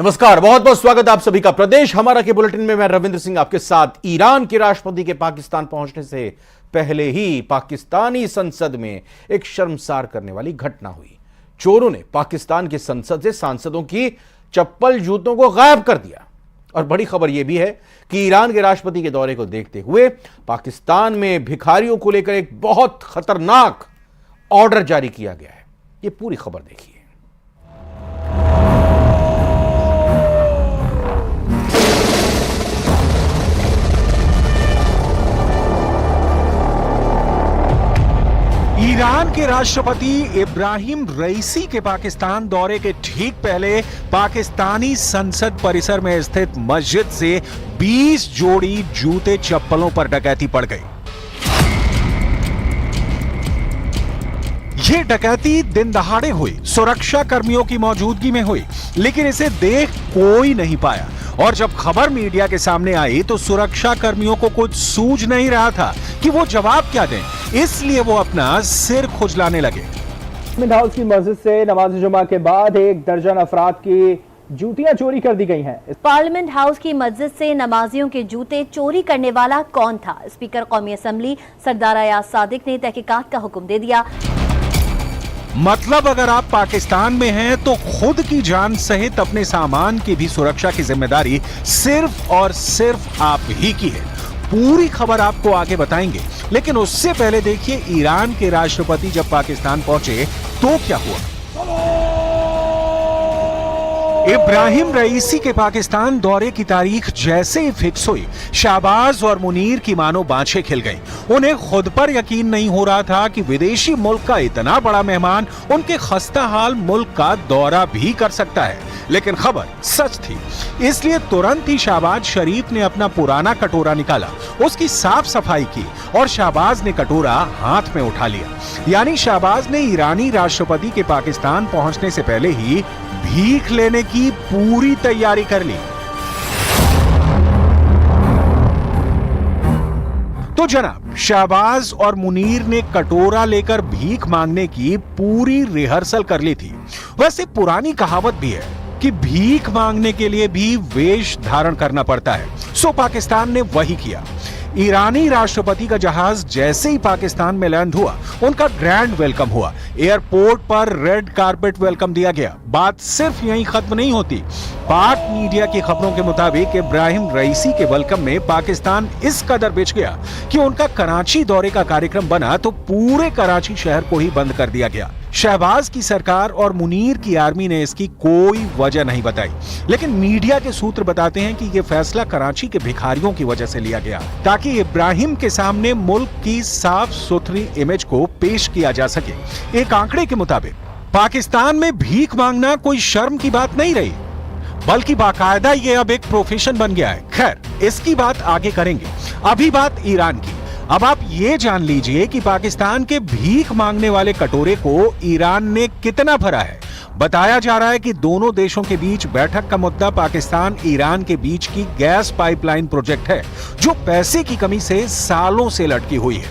नमस्कार, बहुत बहुत स्वागत आप सभी का प्रदेश हमारा के बुलेटिन में। मैं रविंद्र सिंह आपके साथ। ईरान के राष्ट्रपति के पाकिस्तान पहुंचने से पहले ही पाकिस्तानी संसद में एक शर्मसार करने वाली घटना हुई। चोरों ने पाकिस्तान की संसद से सांसदों की चप्पल जूतों को गायब कर दिया। और बड़ी खबर यह भी है कि ईरान के राष्ट्रपति के दौरे को देखते हुए पाकिस्तान में भिखारियों को लेकर एक बहुत खतरनाक ऑर्डर जारी किया गया है। यह पूरी खबर देखिए। ईरान के राष्ट्रपति इब्राहिम रईसी के पाकिस्तान दौरे के ठीक पहले पाकिस्तानी संसद परिसर में स्थित मस्जिद से 20 जोड़ी जूते चप्पलों पर डकैती पड़ गई। ये डकैती दिन दहाड़े हुई, सुरक्षा कर्मियों की मौजूदगी में हुई, लेकिन इसे देख कोई नहीं पाया। और जब खबर मीडिया के सामने आई तो सुरक्षा कर्मियों को कुछ सूझ नहीं रहा था कि वो जवाब क्या दें, इसलिए वो अपना सिर खुजलाने लगे। पार्लियामेंट हाउस की मस्जिद से नमाज जुमा के बाद 1 दर्जन अफराद की जूतियां चोरी कर दी गई हैं। पार्लियामेंट हाउस की मस्जिद से नमाजियों के जूते चोरी करने वाला कौन था? स्पीकर कौमी असम्बली सरदार अयाज सादिक ने तहकीकात का हुक्म दे दिया। मतलब अगर आप पाकिस्तान में हैं तो खुद की जान सहित अपने सामान की भी सुरक्षा की जिम्मेदारी सिर्फ और सिर्फ आप ही की है। पूरी खबर आपको आगे बताएंगे, लेकिन उससे पहले देखिए ईरान के राष्ट्रपति जब पाकिस्तान पहुंचे तो क्या हुआ। इब्राहिम रईसी के पाकिस्तान दौरे की तारीख जैसे ही फिक्स हुई, शाहबाज और मुनीर की मानो बाँछें खिल गईं। उन्हें खुद पर यकीन नहीं हो रहा था कि विदेशी मुल्क का इतना बड़ा मेहमान उनके खस्ता हाल मुल्क का दौरा भी कर सकता है। लेकिन खबर सच थी, इसलिए तुरंत ही शाहबाज शरीफ ने अपना पुराना कटोरा निकाला, उसकी साफ सफाई की और शाहबाज ने कटोरा हाथ में उठा लिया। यानी शाहबाज ने ईरानी राष्ट्रपति के पाकिस्तान पहुंचने से पहले ही भीख लेने की पूरी तैयारी कर ली। तो जनाब, शाहबाज और मुनीर ने कटोरा लेकर भीख मांगने की पूरी रिहर्सल कर ली थी। वैसे पुरानी कहावत भी है कि भीख मांगने के लिए भी वेश धारण करना पड़ता है, सो पाकिस्तान ने वही किया। ईरानी राष्ट्रपति का जहाज जैसे ही पाकिस्तान में लैंड हुआ, उनका ग्रैंड वेलकम हुआ। एयरपोर्ट पर रेड कारपेट वेलकम दिया गया। बात सिर्फ यहीं खत्म नहीं होती। पाक मीडिया की खबरों के मुताबिक इब्राहिम रईसी के वेलकम में पाकिस्तान इस कदर बिछ गया कि उनका कराची दौरे का कार्यक्रम बना तो पूरे कराची शहर को ही बंद कर दिया गया। शहबाज की सरकार और मुनीर की आर्मी ने इसकी कोई वजह नहीं बताई, लेकिन मीडिया के सूत्र बताते हैं कि यह फैसला कराची के भिखारियों की वजह से लिया गया, ताकि इब्राहिम के सामने मुल्क की साफ सुथरी इमेज को पेश किया जा सके। एक आंकड़े के मुताबिक पाकिस्तान में भीख मांगना कोई शर्म की बात नहीं रही, बल्कि बाकायदा ये अब एक प्रोफेशन बन गया है। खैर, इसकी बात आगे करेंगे। अभी बात ईरान की। अब आप ये जान लीजिए कि पाकिस्तान के भीख मांगने वाले कटोरे को ईरान ने कितना भरा है। बताया जा रहा है कि दोनों देशों के बीच बैठक का मुद्दा पाकिस्तान ईरान के बीच की गैस पाइपलाइन प्रोजेक्ट है, जो पैसे की कमी से सालों से लटकी हुई है।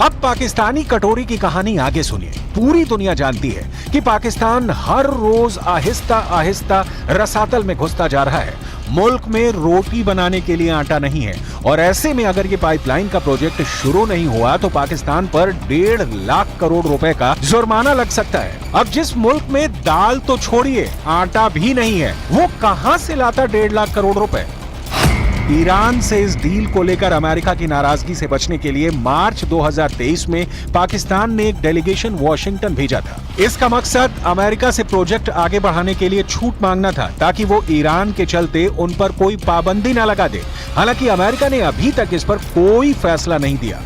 अब पाकिस्तानी कटोरी की कहानी आगे सुनिए। पूरी दुनिया जानती है कि पाकिस्तान हर रोज आहिस्ता आहिस्ता रसातल में घुसता जा रहा है। मुल्क में रोटी बनाने के लिए आटा नहीं है, और ऐसे में अगर ये पाइपलाइन का प्रोजेक्ट शुरू नहीं हुआ तो पाकिस्तान पर 1.5 लाख करोड़ रुपए का जुर्माना लग सकता है। अब जिस मुल्क में दाल तो छोड़िए, आटा भी नहीं है, वो कहां से लाता 1.5 लाख करोड़ रुपए? ईरान से इस डील को लेकर अमेरिका की नाराजगी से बचने के लिए मार्च 2023 में पाकिस्तान ने एक डेलीगेशन वॉशिंगटन भेजा था। इसका मकसद अमेरिका से प्रोजेक्ट आगे बढ़ाने के लिए छूट मांगना था, ताकि वो ईरान के चलते उन पर कोई पाबंदी न लगा दे। हालांकि अमेरिका ने अभी तक इस पर कोई फैसला नहीं दिया।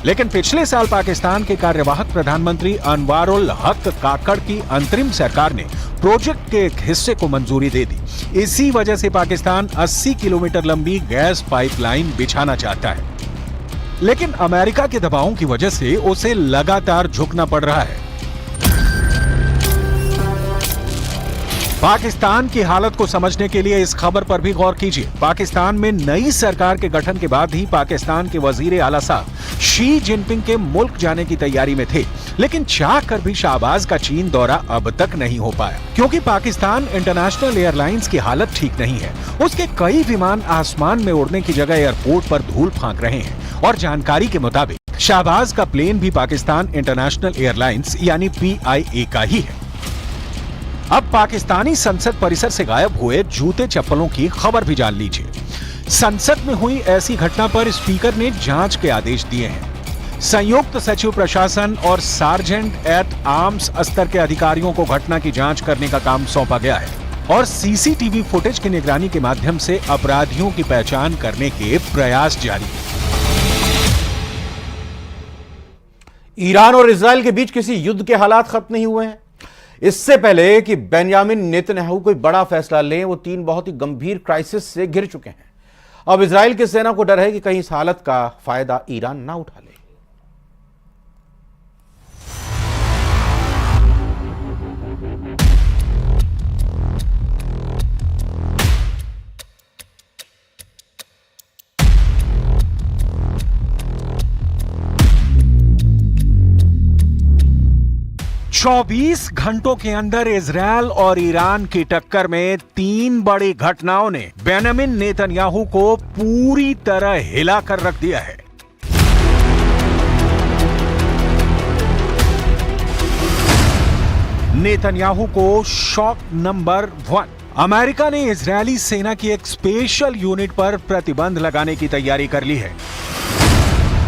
लेकिन पिछले साल पाकिस्तान के कार्यवाहक प्रधानमंत्री अनवारुल हक काकड़ की अंतरिम सरकार ने प्रोजेक्ट के एक हिस्से को मंजूरी दे दी। इसी वजह से पाकिस्तान 80 किलोमीटर लंबी गैस पाइपलाइन बिछाना चाहता है, लेकिन अमेरिका के दबावों की वजह से उसे लगातार झुकना पड़ रहा है। पाकिस्तान की हालत को समझने के लिए इस खबर पर भी गौर कीजिए। पाकिस्तान में नई सरकार के गठन के बाद ही पाकिस्तान के वजीर आला साहब शी जिनपिंग के मुल्क जाने की तैयारी में थे, लेकिन चाह कर भी शाहबाज का चीन दौरा अब तक नहीं हो पाया, क्योंकि पाकिस्तान इंटरनेशनल एयरलाइंस की हालत ठीक नहीं है। उसके कई विमान आसमान में उड़ने की जगह एयरपोर्ट पर धूल फांक रहे हैं और जानकारी के मुताबिक शाहबाज का प्लेन भी पाकिस्तान इंटरनेशनल एयरलाइंस यानी PIA का ही है। अब पाकिस्तानी संसद परिसर से गायब हुए जूते चप्पलों की खबर भी जान लीजिए। संसद में हुई ऐसी घटना पर स्पीकर ने जांच के आदेश दिए हैं। संयुक्त सचिव प्रशासन और सार्जेंट एट आर्म्स स्तर के अधिकारियों को घटना की जांच करने का काम सौंपा गया है और CCTV फुटेज की निगरानी के माध्यम से अपराधियों की पहचान करने के प्रयास जारी है। ईरान और इजराइल के बीच किसी युद्ध के हालात खत्म नहीं हुए हैं। इससे पहले कि बेंजामिन नेतन्याहू कोई बड़ा फैसला लें, वो 3 बहुत ही गंभीर क्राइसिस से घिर चुके हैं। अब इजराइल की सेना को डर है कि कहीं इस हालत का फायदा ईरान ना उठा ले। 24 घंटों के अंदर इजरायल और ईरान की टक्कर में 3 बड़ी घटनाओं ने बेंजामिन नेतन्याहू को पूरी तरह हिलाकर रख दिया है। नेतन्याहू को शॉक नंबर 1। अमेरिका ने इजरायली सेना की एक स्पेशल यूनिट पर प्रतिबंध लगाने की तैयारी कर ली है।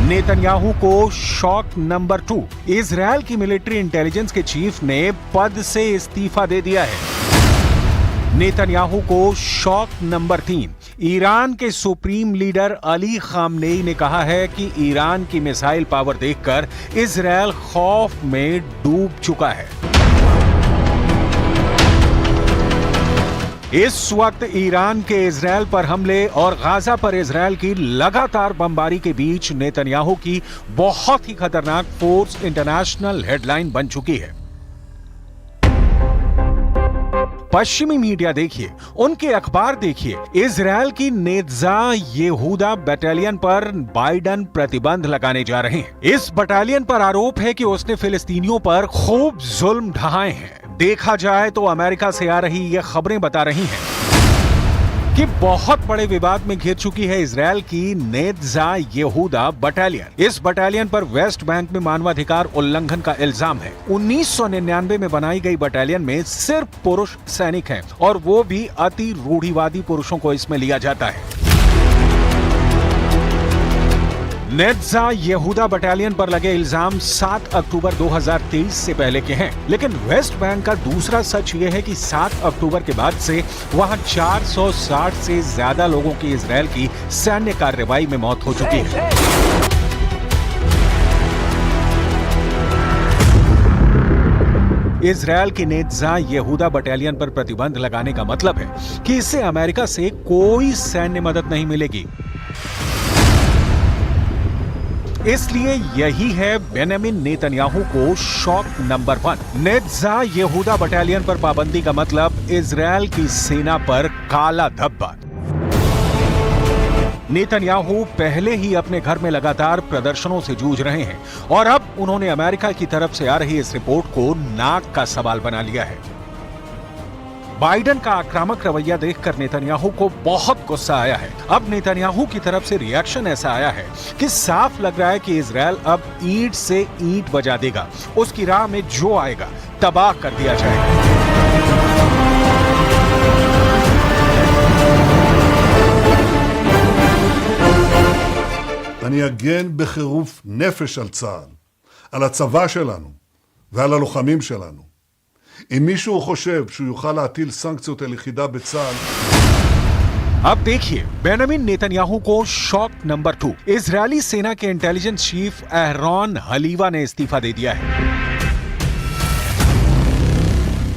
नेतन्याहू को शॉक नंबर 2। इजरायल की मिलिट्री इंटेलिजेंस के चीफ ने पद से इस्तीफा दे दिया है। नेतन्याहू को शॉक नंबर 3। ईरान के सुप्रीम लीडर अली खामनेई ने कहा है कि ईरान की मिसाइल पावर देखकर इजरायल खौफ में डूब चुका है। इस वक्त ईरान के इजरायल पर हमले और गाजा पर इजरायल की लगातार बमबारी के बीच नेतन्याहू की बहुत ही खतरनाक फोर्स इंटरनेशनल हेडलाइन बन चुकी है। पश्चिमी मीडिया देखिए, उनके अखबार देखिए, इजरायल की नेत्जा येहूदा बटालियन पर बाइडन प्रतिबंध लगाने जा रहे हैं। इस बटालियन पर आरोप है कि उसने फिलिस्तीनियों पर खूब जुल्म ढाए हैं। देखा जाए तो अमेरिका से आ रही ये खबरें बता रही हैं कि बहुत बड़े विवाद में घिर चुकी है इजरायल की नेत्जा येहूदा बटालियन। इस बटालियन पर वेस्ट बैंक में मानवाधिकार उल्लंघन का इल्जाम है। 1999 में बनाई गई बटालियन में सिर्फ पुरुष सैनिक हैं और वो भी अति रूढ़िवादी पुरुषों को इसमें लिया जाता है। नेत्जा येहूदा बटालियन पर लगे इल्जाम 7 अक्टूबर 2023 से पहले के हैं, लेकिन वेस्ट बैंक का दूसरा सच यह है कि 7 अक्टूबर के बाद से वहां 460 से ज्यादा लोगों की इजरायल की सैन्य कार्रवाई में मौत हो चुकी है। इजरायल की नेत्जा येहूदा बटालियन पर प्रतिबंध लगाने का मतलब है कि इससे अमेरिका से कोई सैन्य मदद नहीं मिलेगी। इसलिए यही है बेंजामिन नेतन्याहू को शॉक नंबर 1। नेत्जा येहूदा बटालियन पर पाबंदी का मतलब इजरायल की सेना पर काला धब्बा। नेतन्याहू पहले ही अपने घर में लगातार प्रदर्शनों से जूझ रहे हैं और अब उन्होंने अमेरिका की तरफ से आ रही इस रिपोर्ट को नाक का सवाल बना लिया है। बाइडन का आक्रामक रवैया देखकर नेतन्याहू को बहुत गुस्सा आया है। अब नेतन्याहू की तरफ से रिएक्शन ऐसा आया है कि साफ लग रहा है कि इजरायल अब ईंट से ईंट बजा देगा। उसकी राह में जो आएगा तबाह कर दिया जाएगा। אני אגן בחירוף נפש על צה"ל, על הצבא שלנו ועל הלוחמים שלנו. אם מישהו חושב שהוא יוכל להטיל סנקציות על יחידה בצה"ל, अब देखिए बेंजामिन नेतन्याहू को शॉक नंबर 2। इजरायली सेना के इंटेलिजेंस चीफ एहरॉन हलीवा ने इस्तीफा दे दिया है।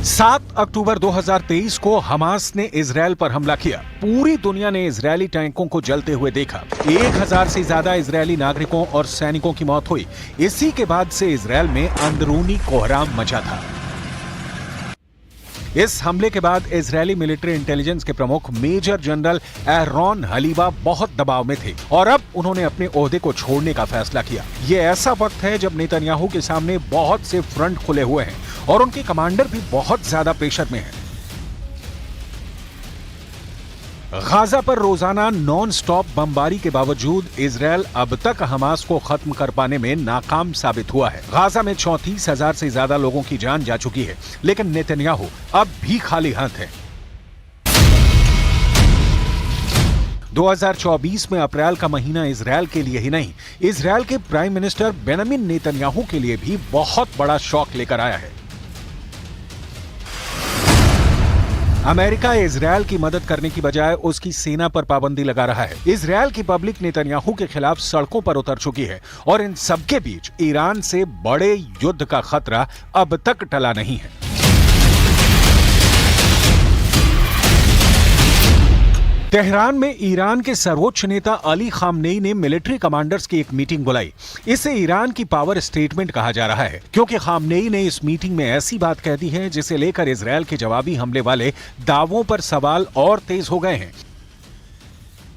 7 अक्टूबर 2023 को हमास ने इजरायल पर हमला किया। पूरी दुनिया ने इजरायली टैंकों को जलते हुए देखा। 1000 से ज्यादा इजरायली नागरिकों और सैनिकों की मौत हुई। इसी के बाद से इजरायल में अंदरूनी कोहराम मचा था। इस हमले के बाद इजरायली मिलिट्री इंटेलिजेंस के प्रमुख मेजर जनरल एहरोन हलीबा बहुत दबाव में थे और अब उन्होंने अपने ओहदे को छोड़ने का फैसला किया। ये ऐसा वक्त है जब नेतन्याहू के सामने बहुत से फ्रंट खुले हुए हैं और उनके कमांडर भी बहुत ज्यादा प्रेशर में हैं। गाजा पर रोजाना नॉन स्टॉप बमबारी के बावजूद इजरायल अब तक हमास को खत्म कर पाने में नाकाम साबित हुआ है। गाजा में 34,000 से ज्यादा लोगों की जान जा चुकी है, लेकिन नेतन्याहू अब भी खाली हाथ है। 2024 में अप्रैल का महीना इजरायल के लिए ही नहीं, इजरायल के प्राइम मिनिस्टर बेंजामिन नेतन्याहू के लिए भी बहुत बड़ा शॉक लेकर आया है। अमेरिका इजरायल की मदद करने की बजाय उसकी सेना पर पाबंदी लगा रहा है। इजरायल की पब्लिक नेतन्याहू के खिलाफ सड़कों पर उतर चुकी है और इन सबके बीच ईरान से बड़े युद्ध का खतरा अब तक टला नहीं है। तेहरान में ईरान के सर्वोच्च नेता अली खामनेई ने मिलिट्री कमांडर्स की एक मीटिंग बुलाई। इसे ईरान की पावर स्टेटमेंट कहा जा रहा है, क्योंकि खामनेई ने इस मीटिंग में ऐसी बात कह दी है जिसे लेकर इजरायल के जवाबी हमले वाले दावों पर सवाल और तेज हो गए हैं।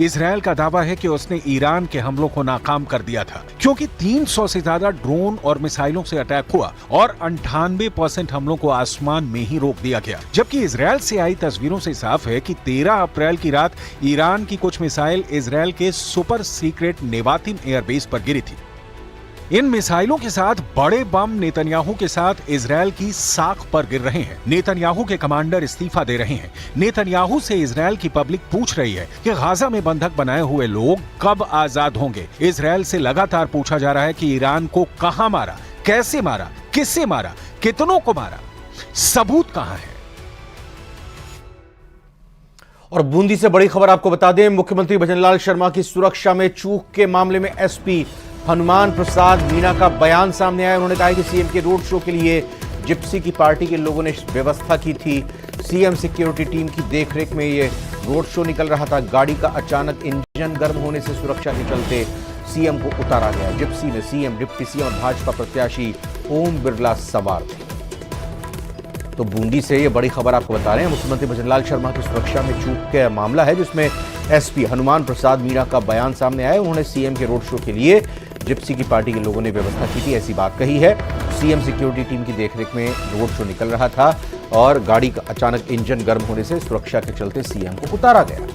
इजरायल का दावा है कि उसने ईरान के हमलों को नाकाम कर दिया था, क्योंकि 300 से ज्यादा ड्रोन और मिसाइलों से अटैक हुआ और 98% हमलों को आसमान में ही रोक दिया गया। जबकि इजरायल से आई तस्वीरों से साफ है कि 13 अप्रैल की रात ईरान की कुछ मिसाइल इजरायल के सुपर सीक्रेट नेवातिम एयरबेस पर गिरी थी। इन मिसाइलों के साथ बड़े बम नेतन्याहू के साथ इजरायल की साख पर गिर रहे हैं। नेतन्याहू के कमांडर इस्तीफा दे रहे हैं। नेतन्याहू से इजरायल की पब्लिक पूछ रही है कि गाजा में बंधक बनाए हुए लोग कब आजाद होंगे। इजरायल से लगातार पूछा जा रहा है कि ईरान को कहां मारा, कैसे मारा, किससे मारा, कितनों को मारा, सबूत कहां है। और बूंदी से बड़ी खबर आपको बता दें, मुख्यमंत्री भजनलाल शर्मा की सुरक्षा में चूक के मामले में एसपी हनुमान प्रसाद मीणा का बयान सामने आया। उन्होंने कहा कि सीएम के रोड शो के लिए जिप्सी की पार्टी के लोगों ने व्यवस्था की थी। सीएम सिक्योरिटी टीम की देखरेख में ये रोड शो निकल रहा था। गाड़ी का अचानक इंजन गर्म होने से सुरक्षा के चलते सीएम को उतारा गया। जिप्सी में सीएम, डिप्टी सीएम और भाजपा प्रत्याशी ओम बिरला सवार थे। तो बूंदी से ये बड़ी खबर आपको बता रहे हैं, मुख्यमंत्री भजनलाल शर्मा की सुरक्षा में चूक का मामला है, जिसमें एसपी हनुमान प्रसाद मीणा का बयान सामने आया। उन्होंने सीएम के रोड शो के लिए जिप्सी की पार्टी के लोगों ने व्यवस्था की थी, ऐसी बात कही है। सीएम सिक्योरिटी टीम की देखरेख में रोड शो निकल रहा था और गाड़ी का अचानक इंजन गर्म होने से सुरक्षा के चलते सीएम को उतारा गया।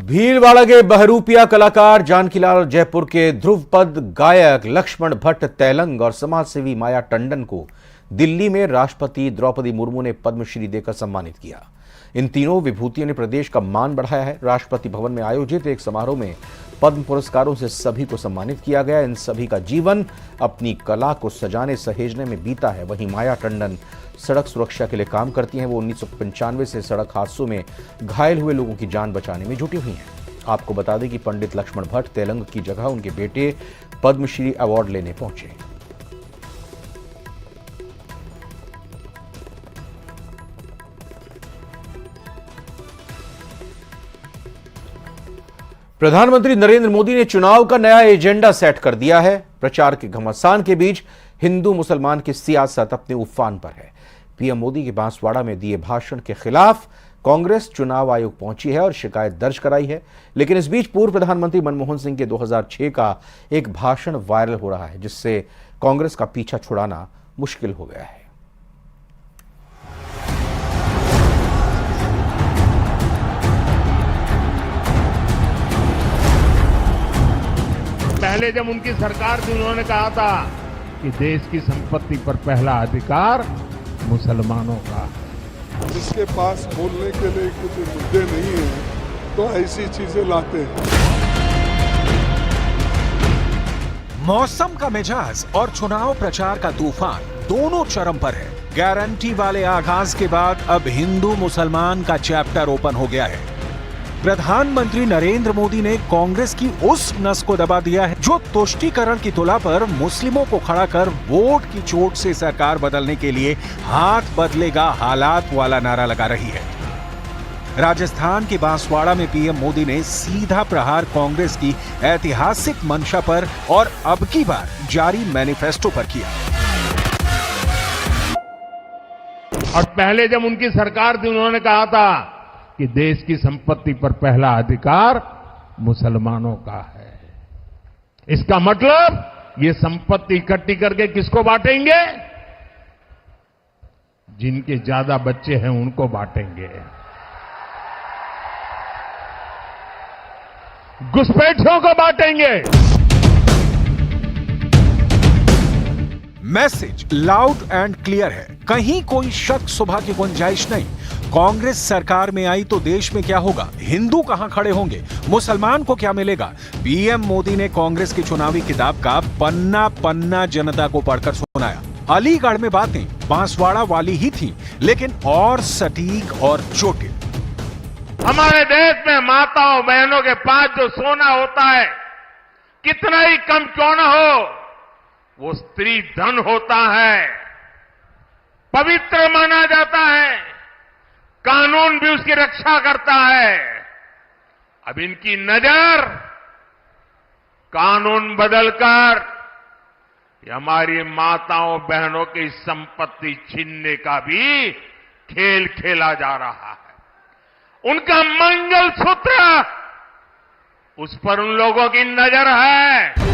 भीलवाड़ा के बहरूपिया कलाकार जानकीलाल, जयपुर के ध्रुवपद गायक लक्ष्मण भट्ट तैलंग और समाजसेवी माया टंडन को दिल्ली में राष्ट्रपति द्रौपदी मुर्मू ने पद्मश्री देकर सम्मानित किया। इन तीनों विभूतियों ने प्रदेश का मान बढ़ाया है। राष्ट्रपति भवन में आयोजित एक समारोह में पद्म पुरस्कारों से सभी को सम्मानित किया गया। इन सभी का जीवन अपनी कला को सजाने सहेजने में बीता है। वहीं माया टंडन सड़क सुरक्षा के लिए काम करती हैं। वो 1995 से सड़क हादसों में घायल हुए लोगों की जान बचाने में जुटी हुई हैं। आपको बता दें कि पंडित लक्ष्मण भट्ट तेलंग की जगह उनके बेटे पद्मश्री अवार्ड लेने पहुंचे। प्रधानमंत्री नरेंद्र मोदी ने चुनाव का नया एजेंडा सेट कर दिया है। प्रचार के घमासान के बीच हिंदू मुसलमान की सियासत अपने उफान पर है। पीएम मोदी के बांसवाड़ा में दिए भाषण के खिलाफ कांग्रेस चुनाव आयोग पहुंची है और शिकायत दर्ज कराई है। लेकिन इस बीच पूर्व प्रधानमंत्री मनमोहन सिंह के 2006 का एक भाषण वायरल हो रहा है, जिससे कांग्रेस का पीछा छुड़ाना मुश्किल हो गया है। पहले जब उनकी सरकार थी, उन्होंने कहा था कि देश की संपत्ति पर पहला अधिकार मुसलमानों का। जिसके पास बोलने के लिए कुछ मुद्दे नहीं है तो ऐसी चीजें लाते हैं। मौसम का मिजाज और चुनाव प्रचार का तूफान दोनों चरम पर है। गारंटी वाले आगाज के बाद अब हिंदू मुसलमान का चैप्टर ओपन हो गया है। प्रधानमंत्री नरेंद्र मोदी ने कांग्रेस की उस नस को दबा दिया है जो तुष्टीकरण की तुला पर मुस्लिमों को खड़ा कर वोट की चोट से सरकार बदलने के लिए हाथ बदलेगा हालात वाला नारा लगा रही है। राजस्थान के बांसवाड़ा में पीएम मोदी ने सीधा प्रहार कांग्रेस की ऐतिहासिक मंशा पर और अब की बार जारी मैनिफेस्टो पर किया। और पहले जब उनकी सरकार थी उन्होंने कहा था कि देश की संपत्ति पर पहला अधिकार मुसलमानों का है। इसका मतलब ये संपत्ति इकट्ठी करके किसको बांटेंगे? जिनके ज्यादा बच्चे हैं उनको बांटेंगे, घुसपैठियों को बांटेंगे। मैसेज लाउड एंड क्लियर है, कहीं कोई शक सुबह की गुंजाइश नहीं। कांग्रेस सरकार में आई तो देश में क्या होगा, हिंदू कहां खड़े होंगे, मुसलमान को क्या मिलेगा। पीएम मोदी ने कांग्रेस की चुनावी किताब का पन्ना पन्ना जनता को पढ़कर सुनाया। अलीगढ़ में बातें बांसवाड़ा वाली ही थी, लेकिन और सटीक और चोटिल। हमारे देश में माताओं बहनों के पास जो सोना होता है, कितना ही कम क्यों न हो, वो स्त्री धन होता है, पवित्र माना जाता है, कानून भी उसकी रक्षा करता है। अब इनकी नजर कानून बदलकर हमारी माताओं बहनों की संपत्ति छीनने का भी खेल खेला जा रहा है। उनका मंगलसूत्र, उस पर उन लोगों की नजर है।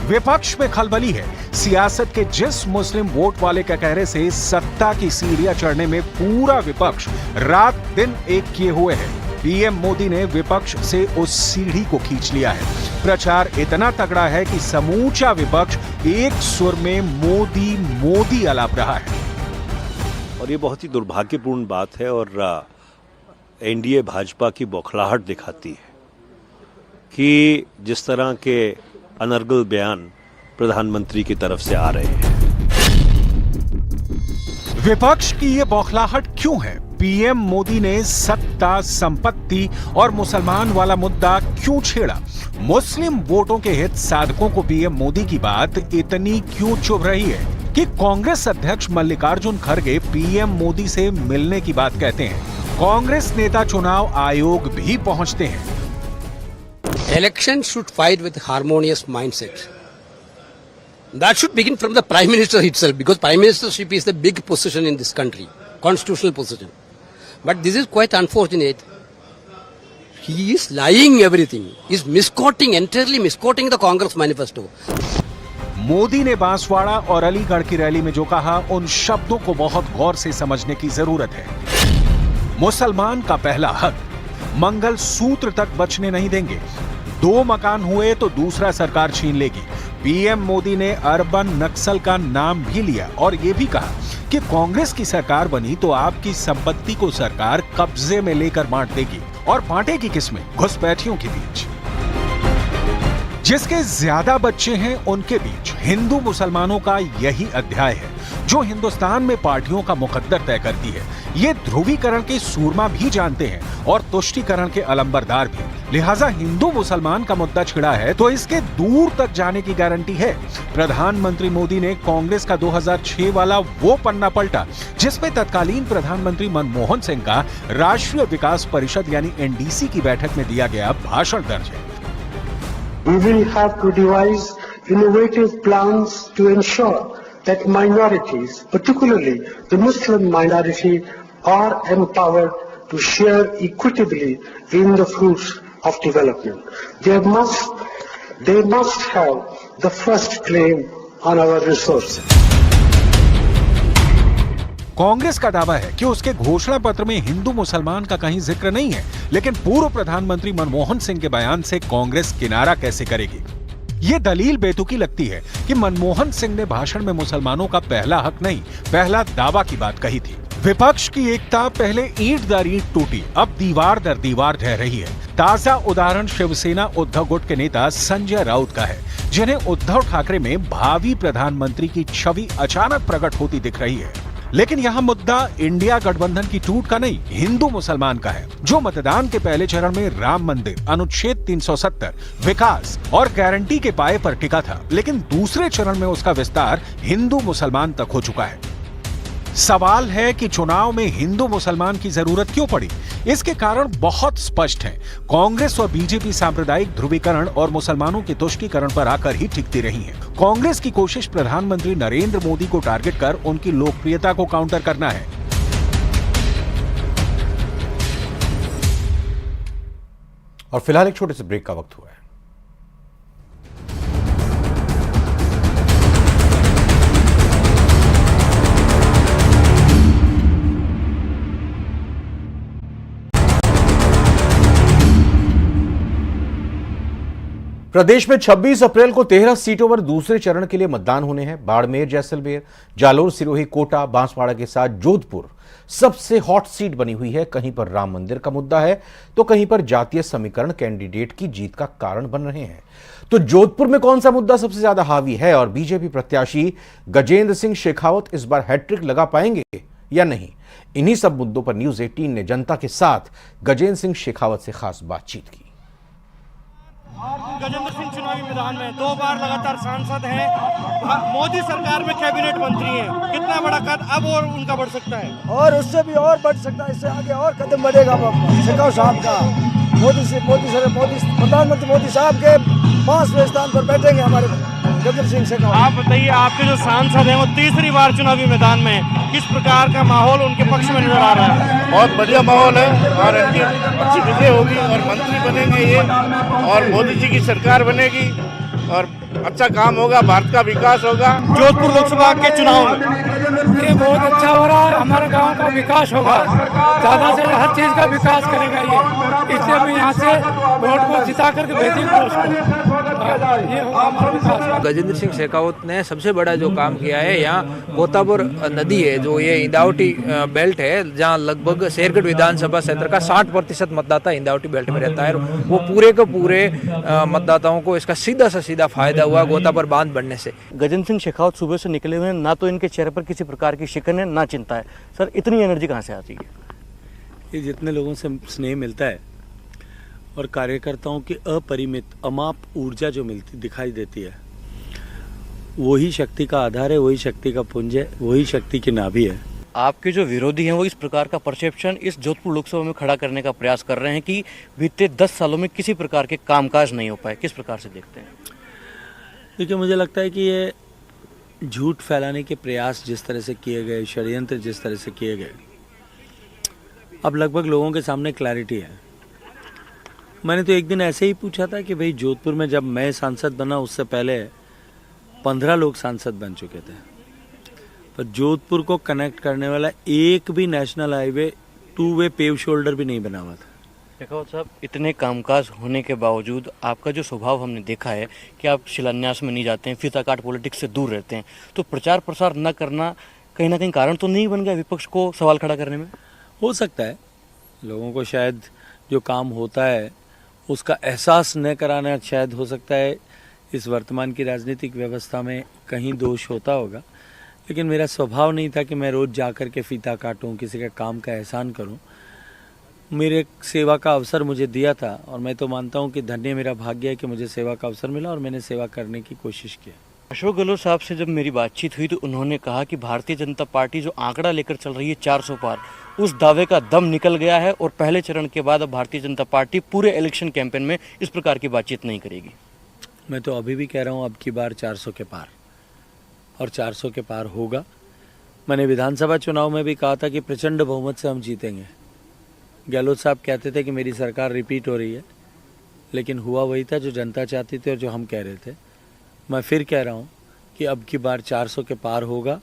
विपक्ष में खलबली है। सियासत के जिस मुस्लिम वोट वाले का कहने से सत्ता की सीढ़ियां चढ़ने में पूरा विपक्ष रात दिन एक किए हुए है। पीएम मोदी ने विपक्ष से उस सीढ़ी को खींच लिया है। प्रचार इतना तगड़ा है कि समूचा विपक्ष एक सुर में मोदी मोदी अलाप रहा है। और ये बहुत ही दुर्भाग्यपूर्ण बात है और एनडीए भाजपा की बौखलाहट दिखाती है कि जिस तरह के अनर्गल बयान प्रधानमंत्री की तरफ से आ रहे हैं। विपक्ष की ये बौखलाहट क्यों है? पीएम मोदी ने सत्ता, संपत्ति और मुसलमान वाला मुद्दा क्यों छेड़ा? मुस्लिम वोटों के हित साधकों को पीएम मोदी की बात इतनी क्यों चुभ रही है कि कांग्रेस अध्यक्ष मल्लिकार्जुन खड़गे पीएम मोदी से मिलने की बात कहते हैं? कांग्रेस नेता चुनाव आयोग भी पहुंचते हैं। Election should fight with harmonious mindset. That should begin from the Prime Minister itself, because Prime Ministership is the big position in this country, constitutional position. But this is quite unfortunate. He is lying everything. He is misquoting, entirely misquoting the Congress manifesto. Modi ने बांसवाड़ा और अलीगढ़ की rally में जो कहा, उन शब्दों को बहुत गौर से समझने की जरूरत है। मुसलमान का पहला हक, मंगल सूत्र तक बचने नहीं देंगे। 2 मकान हुए तो दूसरा सरकार छीन लेगी। पीएम मोदी ने अर्बन नक्सल का नाम भी लिया और यह भी कहा कि कांग्रेस की सरकार बनी तो आपकी संपत्ति को सरकार कब्जे में लेकर बांट देगी, और बांटेगी किसमें? घुसपैठियों के बीच। जिसके ज्यादा बच्चे हैं उनके बीच। हिंदू मुसलमानों का यही अध्याय है जो हिंदुस्तान में पार्टियों का मुकद्दर तय करती है। ये ध्रुवीकरण के सूरमा भी जानते हैं और तुष्टीकरण के अलंबरदार भी। लिहाजा हिंदू मुसलमान का मुद्दा छिड़ा है तो इसके दूर तक जाने की गारंटी है। प्रधानमंत्री मोदी ने कांग्रेस का 2006 वाला वो पन्ना पलटा जिसमें तत्कालीन प्रधानमंत्री मनमोहन सिंह का राष्ट्रीय विकास परिषद यानी एनडीसी की बैठक में दिया गया भाषण दर्ज है। We will have to devise innovative plans to ensure that minorities, particularly the Muslim minority, are empowered to share equitably in the fruits of development. They must have the first claim on our resources. Congress का दावा है कि उसके घोषणा पत्र में हिंदू मुसलमान का कहीं जिक्र नहीं है, लेकिन पूर्व प्रधानमंत्री मनमोहन सिंह के बयान से कांग्रेस किनारा कैसे करेगी? ये दलील बेतुकी लगती है कि मनमोहन सिंह ने भाषण में मुसलमानों का पहला हक नहीं, पहला दावा की बात कही थी। विपक्ष की एकता पहले ईंट दर ईंट टूटी, अब दीवार दर दीवार ढह रही है। ताजा उदाहरण शिवसेना उद्धव गुट के नेता संजय राउत का है, जिन्हें उद्धव ठाकरे में भावी प्रधानमंत्री की छवि अचानक प्रकट होती दिख रही है। लेकिन यहाँ मुद्दा इंडिया गठबंधन की टूट का नहीं, हिंदू मुसलमान का है, जो मतदान के पहले चरण में राम मंदिर, अनुच्छेद 370, विकास और गारंटी के पाए पर टिका था, लेकिन दूसरे चरण में उसका विस्तार हिंदू मुसलमान तक हो चुका है। सवाल है कि चुनाव में हिंदू मुसलमान की जरूरत क्यों पड़ी? इसके कारण बहुत स्पष्ट हैं। कांग्रेस और बीजेपी सांप्रदायिक ध्रुवीकरण और मुसलमानों के तुष्टीकरण पर आकर ही टिकती रही हैं। कांग्रेस की कोशिश प्रधानमंत्री नरेंद्र मोदी को टारगेट कर उनकी लोकप्रियता को काउंटर करना है। और फिलहाल एक छोटे से ब्रेक का वक्त हुआ है। प्रदेश में 26 अप्रैल को 13 सीटों पर दूसरे चरण के लिए मतदान होने हैं। बाड़मेर, जैसलमेर, जालोर, सिरोही, कोटा, बांसवाड़ा के साथ जोधपुर सबसे हॉट सीट बनी हुई है। कहीं पर राम मंदिर का मुद्दा है तो कहीं पर जातीय समीकरण कैंडिडेट की जीत का कारण बन रहे हैं। तो जोधपुर में कौन सा मुद्दा सबसे ज्यादा हावी है और बीजेपी प्रत्याशी गजेंद्र सिंह शेखावत इस बार हैट्रिक लगा पाएंगे या नहीं? इन्हीं सब मुद्दों पर न्यूज 18 ने जनता के साथ गजेंद्र सिंह शेखावत से खास बातचीत की। गजेंद्र सिंह चुनावी मैदान में 2 बार लगातार सांसद हैं, मोदी सरकार में कैबिनेट मंत्री हैं। कितना बड़ा कद अब और उनका बढ़ सकता है? और उससे भी और बढ़ सकता है, इससे आगे और कदम बढ़ेगा शेखावत साहब का। प्रधानमंत्री मोदी साहब के 5वें स्थान पर बैठेंगे हमारे गजेंद्र सिंह शेखावत। आप बताइए, आपके जो सांसद हैं वो तीसरी बार चुनावी मैदान में, किस प्रकार का माहौल उनके पक्ष में नजर आ रहा है? बहुत बढ़िया माहौल है और इनकी अच्छी विजय होगी और मंत्री बनेंगे ये और मोदी जी की सरकार बनेगी और अच्छा काम होगा, भारत का विकास होगा। जोधपुर लोकसभा के चुनाव में ये बहुत अच्छा हो रहा है, हमारे गांव का विकास होगा, ज्यादा से हर चीज का विकास करेगा ये, इसलिए मैं यहाँ से वोट को जिता करके भेजेंगे। ये होगा हमारा विकास। गजेंद्र सिंह शेखावत ने सबसे बड़ा जो काम किया है, यहाँ कोतापुर नदी है जो ये इंदावटी बेल्ट है, जहाँ लगभग शेरगढ़ विधानसभा क्षेत्र का 60% मतदाता इंदावटी बेल्ट में रहता है। वो पूरे के पूरे मतदाताओं को इसका सीधा से सीधा फायदा हुआ गोतापुर बांध बनने से। गजेंद्र सिंह शेखावत सुबह से निकले हुए हैं, ना तो इनके चेहरे पर किसी प्रकार की शिकन है ना चिंता है। सर, इतनी एनर्जी कहाँ से आती है? ये जितने लोगों से स्नेह मिलता है और कार्यकर्ताओं की अपरिमित अमाप ऊर्जा जो मिलती दिखाई देती है, वही शक्ति का आधार है, वही शक्ति का पुंज है, वही शक्ति की नाभि है। आपके जो विरोधी हैं वो इस प्रकार का परसेप्शन इस जोधपुर लोकसभा में खड़ा करने का प्रयास कर रहे हैं कि बीते 10 सालों में किसी प्रकार के कामकाज नहीं हो पाए। किस प्रकार से देखते हैं? देखिए, मुझे लगता है कि ये झूठ फैलाने के प्रयास जिस तरह से किए गए, षड्यंत्र जिस तरह से किए गए, अब लगभग लोगों के सामने क्लैरिटी है। मैंने तो एक दिन ऐसे ही पूछा था कि भाई जोधपुर में जब मैं सांसद बना उससे पहले 15 लोग सांसद बन चुके थे, पर जोधपुर को कनेक्ट करने वाला एक भी नेशनल हाईवे 2 वे पेव शोल्डर भी नहीं बना हुआ था। शेखावत साहब, इतने कामकाज होने के बावजूद आपका जो स्वभाव हमने देखा है कि आप शिलान्यास में नहीं जाते हैं, फीताकाट पॉलिटिक्स से दूर रहते हैं, तो प्रचार प्रसार न करना कहीं ना कहीं कारण तो नहीं बन गया विपक्ष को सवाल खड़ा करने में? हो सकता है लोगों को शायद जो काम होता है उसका एहसास न कराना शायद हो सकता है इस वर्तमान की राजनीतिक व्यवस्था में कहीं दोष होता होगा, लेकिन मेरा स्वभाव नहीं था कि मैं रोज़ जाकर के फीता काटूं, किसी का काम का एहसान करूं। मेरे सेवा का अवसर मुझे दिया था और मैं तो मानता हूं कि धन्य मेरा भाग्य है कि मुझे सेवा का अवसर मिला और मैंने सेवा करने की कोशिश की। अशोक गहलोत साहब से जब मेरी बातचीत हुई तो उन्होंने कहा कि भारतीय जनता पार्टी जो आंकड़ा लेकर चल रही है 400 पार, उस दावे का दम निकल गया है और पहले चरण के बाद अब भारतीय जनता पार्टी पूरे इलेक्शन कैंपेन में इस प्रकार की बातचीत नहीं करेगी। मैं तो अभी भी कह रहा हूँ अब की बार 400 के पार, और 400 के पार होगा। मैंने विधानसभा चुनाव में भी कहा था कि प्रचंड बहुमत से हम जीतेंगे। गहलोत साहब कहते थे कि मेरी सरकार रिपीट हो रही है, लेकिन हुआ वही था जो जनता चाहती थी और जो हम कह रहे थे। मैं फिर कह रहा हूँ कि अब की बार 400 के पार होगा।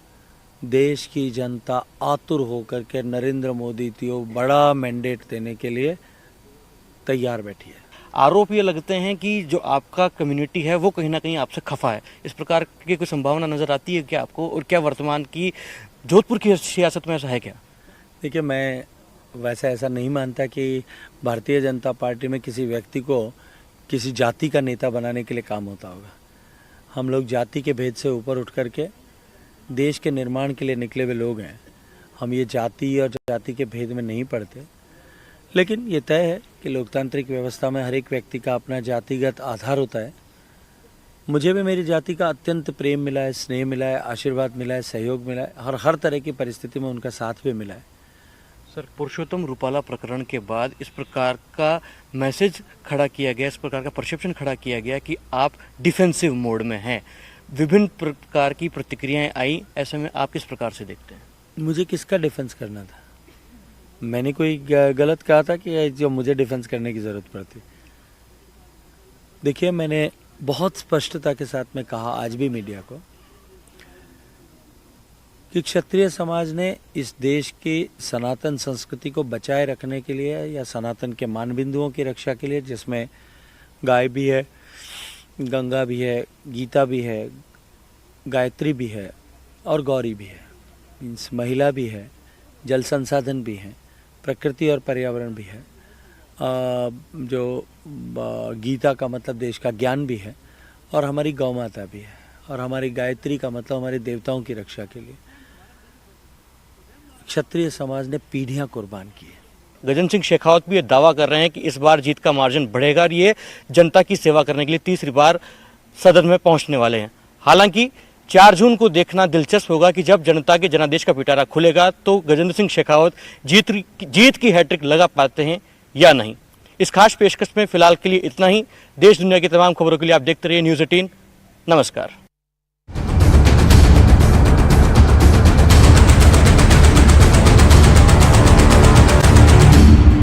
देश की जनता आतुर होकर के नरेंद्र मोदी को बड़ा मैंडेट देने के लिए तैयार बैठी है। आरोप ये लगते हैं कि जो आपका कम्युनिटी है वो कहीं ना कहीं आपसे खफा है, इस प्रकार की कोई संभावना नज़र आती है क्या आपको, और क्या वर्तमान की जोधपुर की सियासत में ऐसा है क्या? देखिए, मैं वैसा ऐसा नहीं मानता कि भारतीय जनता पार्टी में किसी व्यक्ति को किसी जाति का नेता बनाने के लिए काम होता होगा। हम लोग जाति के भेद से ऊपर उठ करके देश के निर्माण के लिए निकले हुए लोग हैं। हम ये जाति और जाति के भेद में नहीं पड़ते, लेकिन ये तय है कि लोकतांत्रिक व्यवस्था में हर एक व्यक्ति का अपना जातिगत आधार होता है। मुझे भी मेरी जाति का अत्यंत प्रेम मिला है, स्नेह मिला है, आशीर्वाद मिला है, सहयोग मिला है और हर तरह की परिस्थिति में उनका साथ भी मिला है। सर, पुरुषोत्तम रूपाला प्रकरण के बाद इस प्रकार का मैसेज खड़ा किया गया, इस प्रकार का परसेप्शन खड़ा किया गया कि आप डिफेंसिव मोड में हैं। विभिन्न प्रकार की प्रतिक्रियाएं आई, ऐसे में आप किस प्रकार से देखते हैं? मुझे किसका डिफेंस करना था? मैंने कोई गलत कहा था कि जो मुझे डिफेंस करने की ज़रूरत पड़ती? देखिए, मैंने बहुत स्पष्टता के साथ में कहा आज भी मीडिया को कि क्षत्रिय समाज ने इस देश की सनातन संस्कृति को बचाए रखने के लिए या सनातन के मानबिंदुओं की रक्षा के लिए, जिसमें गाय भी है, गंगा भी है, गीता भी है, गायत्री भी है और गौरी भी है, मीन्स महिला भी है, जल संसाधन भी है, प्रकृति और पर्यावरण भी है, जो गीता का मतलब देश का ज्ञान भी है और हमारी गौ माता भी है और हमारी गायत्री का मतलब हमारे देवताओं की रक्षा के लिए क्षत्रिय समाज ने पीढ़ियां कुर्बान की है। गजेंद्र सिंह शेखावत भी ये दावा कर रहे हैं कि इस बार जीत का मार्जिन बढ़ेगा और ये जनता की सेवा करने के लिए तीसरी बार सदन में पहुंचने वाले हैं। हालांकि 4 जून को देखना दिलचस्प होगा कि जब जनता के जनादेश का पिटारा खुलेगा तो गजेंद्र सिंह शेखावत जीत की हैट्रिक लगा पाते हैं या नहीं। इस खास पेशकश में फिलहाल के लिए इतना ही। देश दुनिया की तमाम खबरों के लिए आप देखते रहिए न्यूज़ 18। नमस्कार।